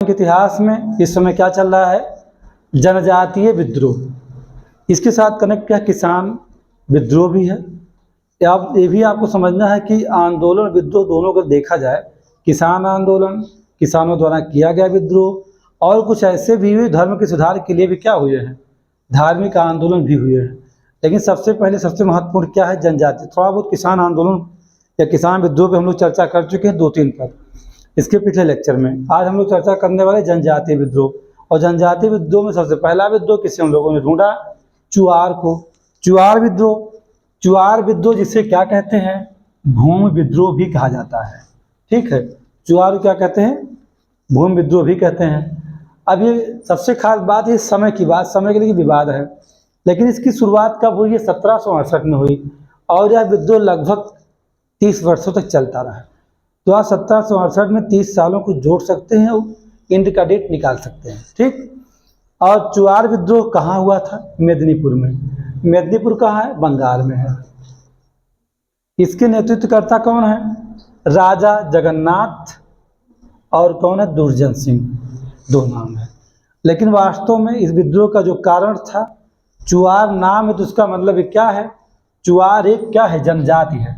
के इतिहास में इस समय क्या चल रहा है, जनजातीय विद्रोह। इसके साथ कनेक्ट किया किसान विद्रोह भी है। आप ये भी आपको समझना है कि आंदोलन विद्रोह दोनों को देखा जाए, किसान आंदोलन, किसानों द्वारा किया गया विद्रोह, और कुछ ऐसे भी हुए धर्म के सुधार के लिए भी क्या हुए हैं, धार्मिक आंदोलन भी हुए हैं। लेकिन सबसे पहले सबसे महत्वपूर्ण क्या है, जनजाति। थोड़ा बहुत किसान आंदोलन या किसान विद्रोह पे हम लोग चर्चा कर चुके हैं 2-3 पर इसके पिछले लेक्चर में। आज हम लोग चर्चा करने वाले जनजातीय विद्रोह। और जनजातीय विद्रोह में सबसे पहला विद्रोह किसे हम लोगों ने ढूंढा, चुआर को। चुआर विद्रोह, चुआर विद्रोह जिसे क्या कहते हैं, भूमि विद्रोह भी कहा जाता है। ठीक है, चुआर क्या कहते हैं, भूमि विद्रोह भी कहते हैं। अब ये सबसे खास बात, ये समय की बात, समय के लिए विवाद है, लेकिन इसकी शुरुआत कब हुई है, 1768 में हुई, और यह विद्रोह लगभग 30 वर्षों तक चलता रहा। तो आप 1768 में 30 सालों को जोड़ सकते हैं, इंड का डेट निकाल सकते हैं। ठीक, और चुआर विद्रोह कहाँ हुआ था, मेदिनीपुर में। मेदिनीपुर कहाँ है, बंगाल में है। इसके नेतृत्वकर्ता कौन है, राजा जगन्नाथ और कौन है, दुर्जन सिंह, 2 नाम है। लेकिन वास्तव में इस विद्रोह का जो कारण था, चुआर नाम है तो उसका मतलब क्या है, चुआर एक क्या है, जनजाति है,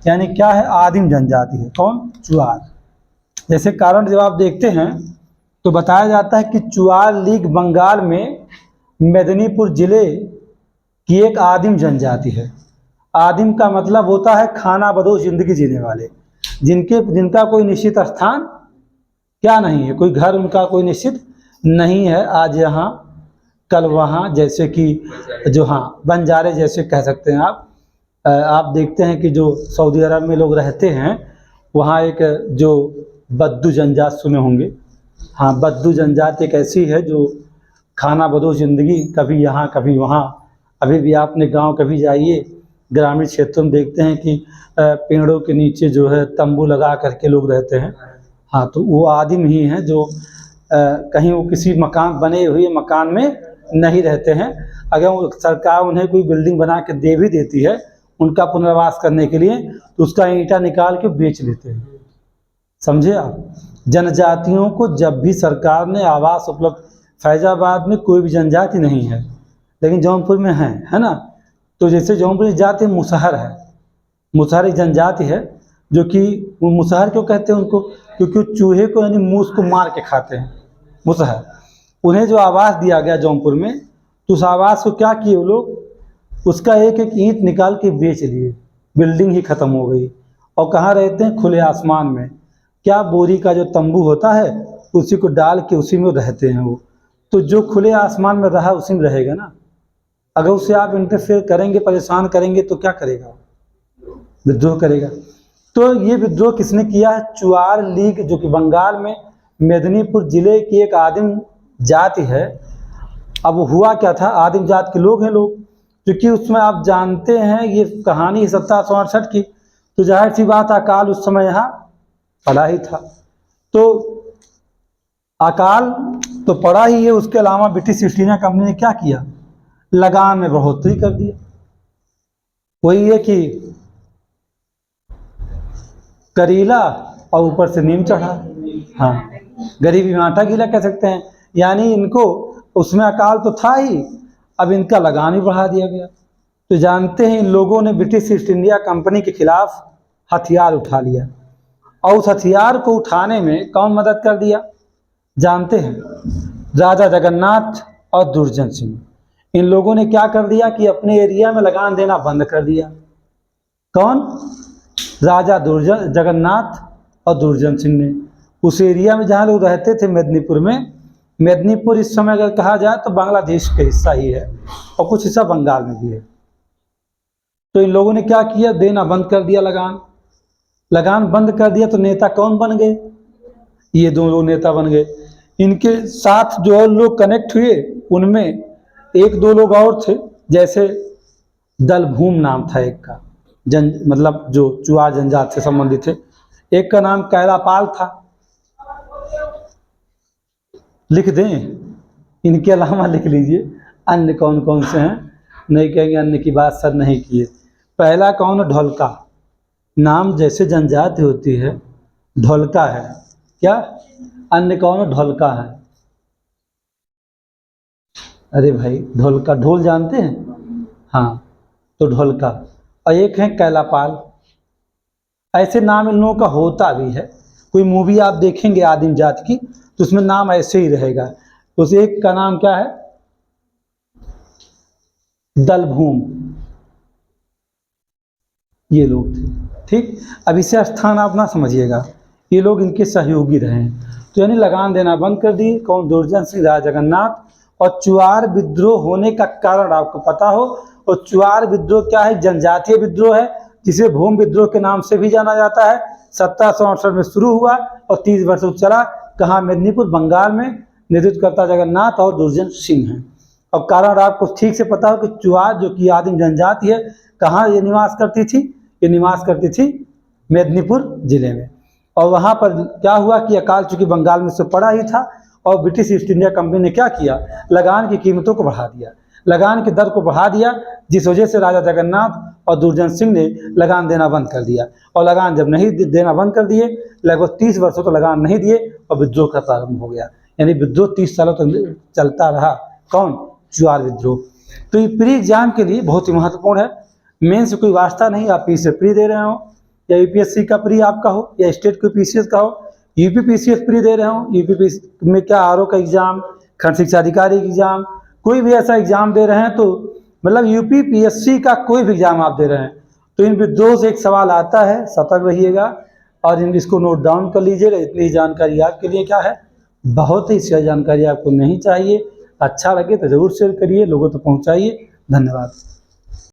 यानी क्या है, आदिम जनजाति है। कौन, चुआर। जैसे कारण जब आप देखते हैं तो बताया जाता है कि चुआर लीग बंगाल में मेदिनीपुर जिले की एक आदिम जनजाति है। आदिम का मतलब होता है खाना बदोश जिंदगी जीने वाले, जिनका कोई निश्चित स्थान क्या नहीं है, कोई घर उनका कोई निश्चित नहीं है, आज यहाँ कल वहाँ, जैसे कि जो हाँ बंजारे जैसे कह सकते हैं आप। देखते हैं कि जो सऊदी अरब में लोग रहते हैं, वहाँ एक जो बद्दू जनजात सुने होंगे। हाँ, बद्दू जनजात एक ऐसी है जो खाना बदोश ज़िंदगी, कभी यहाँ कभी वहाँ। अभी भी आपने गांव कभी जाइए, ग्रामीण क्षेत्रों में देखते हैं कि पेड़ों के नीचे जो है तंबू लगा करके लोग रहते हैं। हाँ, तो वो आदिम ही हैं जो कहीं वो किसी मकान, बने हुए मकान में नहीं रहते हैं। अगर वो सरकार उन्हें कोई बिल्डिंग बना के दे भी देती है उनका पुनर्वास करने के लिए, तो उसका ईंटा निकाल के बेच लेते हैं। समझे आप। जनजातियों को जब भी सरकार ने आवास उपलब्ध, फैजाबाद में कोई भी जनजाति नहीं है, लेकिन जौनपुर में है ना। तो जैसे जौनपुर की जाति मुसहर है, मुसहर एक जनजाति है, जो कि वो मुसहर क्यों कहते हैं उनको, क्योंकि चूहे को यानी मूस को मार के खाते हैं, मुसहर। उन्हें जो आवास दिया गया जौनपुर में, तो उस आवास को क्या किए वो लोग, उसका एक एक ईंट निकाल के बेच लिए, बिल्डिंग ही खत्म हो गई। और कहाँ रहते हैं, खुले आसमान में। क्या, बोरी का जो तंबू होता है उसी को डाल के उसी में रहते हैं वो। तो जो खुले आसमान में रहा उसी में रहेगा ना। अगर उसे आप इंटरफेयर करेंगे, परेशान करेंगे, तो क्या करेगा, विद्रोह करेगा। तो ये विद्रोह किसने किया है, चुआर लीग, जो कि बंगाल में मेदिनीपुर जिले की एक आदिम जाति है। अब हुआ क्या था, आदिम जात के लोग हैं लोग, क्योंकि उसमें आप जानते हैं ये कहानी 1768 की, तो जाहिर सी बात अकाल उस समय यहाँ पड़ा ही था। तो अकाल तो पड़ा ही है, उसके अलावा ब्रिटिश ईस्ट इंडिया कंपनी ने क्या किया, लगान में बढ़ोतरी कर दिया। वही है कि करीला और ऊपर से नीम चढ़ा। हाँ, गरीबी में आटा गीला कह सकते हैं। यानी इनको उसमें अकाल तो था ही, अब इनका लगान भी बढ़ा दिया गया। तो जानते हैं इन लोगों ने ब्रिटिश ईस्ट इंडिया कंपनी के खिलाफ हथियार उठा लिया, और उस हथियार को उठाने में कौन मदद कर दिया, जानते हैं, राजा जगन्नाथ और दुर्जन सिंह। इन लोगों ने क्या कर दिया कि अपने एरिया में लगान देना बंद कर दिया। कौन, राजा जगन्नाथ और दुर्जन सिंह ने। उस एरिया में जहाँ लोग रहते थे मेदिनीपुर में, मेदिनीपुर इस समय अगर कहा जाए तो बांग्लादेश का हिस्सा ही है, और कुछ हिस्सा बंगाल में भी है। तो इन लोगों ने क्या किया, देना बंद कर दिया लगान। लगान बंद कर दिया तो नेता कौन बन गए, ये 2 लोग नेता बन गए। इनके साथ जो और लोग कनेक्ट हुए, उनमें 1-2 लोग और थे, जैसे दलभूम नाम था एक का, मतलब जो चुआर जनजात से संबंधित थे। एक का नाम कैलापाल था। लिख दें, इनके अलावा लिख लीजिए अन्य कौन कौन से हैं, नहीं कहेंगे अन्य की बात सर नहीं किए। पहला कौन है, ढोलका। नाम जैसे जनजाति होती है, ढोलका है क्या। अन्य कौन है? ढोलका है। अरे भाई ढोलका, ढोल जानते हैं? हाँ, तो ढोलका। और एक है कैलापाल। ऐसे नाम इन लोगों का होता भी है। कोई मूवी आप देखेंगे आदिम जाति की तो उसमें नाम ऐसे ही रहेगा। तो उस एक का नाम क्या है? दलभूम। ये लोग थे। ठीक, अब इसे स्थान आप ना समझिएगा, ये लोग इनके सहयोगी रहे हैं। तो यानी लगान देना बंद कर दिए कौन? दुर्जन सिंह राजा जगन्नाथ। और चुआर विद्रोह होने का कारण आपको पता हो। और चुआर विद्रोह क्या है? जनजातीय विद्रोह है, जिसे भूमि विद्रोह के नाम से भी जाना जाता है। 1768 में शुरू हुआ और 30 वर्षों तक चला। कहाँ? मेदिनीपुर, बंगाल में। नेतृत्वकर्ता जगन्नाथ और दुर्जन सिंह हैं। और कारण आपको ठीक से पता हो कि चुआर जो कि आदिम जनजाति है, कहाँ ये निवास करती थी? ये निवास करती थी मेदिनीपुर जिले में। और वहाँ पर क्या हुआ कि अकाल चूंकि बंगाल में से पड़ा ही था और ब्रिटिश ईस्ट इंडिया कंपनी ने क्या किया? लगान की कीमतों को बढ़ा दिया, लगान की दर को बढ़ा दिया, जिस वजह से राजा जगन्नाथ और दुर्जन सिंह ने लगान देना बंद कर दिया। और लगान जब नहीं देना बंद कर दिए, लगभग 30 वर्षों तक लगान नहीं दिए और विद्रोह का प्रारंभ हो गया। यानी विद्रोह 30 सालों तक चलता रहा। कौन? चुआर विद्रोह। तो ये प्री एग्जाम के लिए बहुत ही महत्वपूर्ण है। मेन से कोई वास्ता नहीं, आप पी से प्री दे रहे हो या यूपीएससी का प्री आपका हो या स्टेट को पीसीएस का हो, यूपीपीसीएस प्री दे रहे हो, यूपीपी में क्या आरओ का एग्जाम, खंड शिक्षा अधिकारी एग्जाम, कोई भी ऐसा एग्जाम दे रहे हैं, तो मतलब यूपीपीएससी का कोई भी एग्जाम आप दे रहे हैं, तो इन विद्रोह से एक सवाल आता है, सतर्क रहिएगा और इसको नोट डाउन कर लीजिएगा। इतनी जानकारी आपके लिए क्या है? बहुत ही सही जानकारी आपको नहीं चाहिए। अच्छा लगे तो जरूर शेयर करिए, लोगों तक पहुंचाइए। धन्यवाद।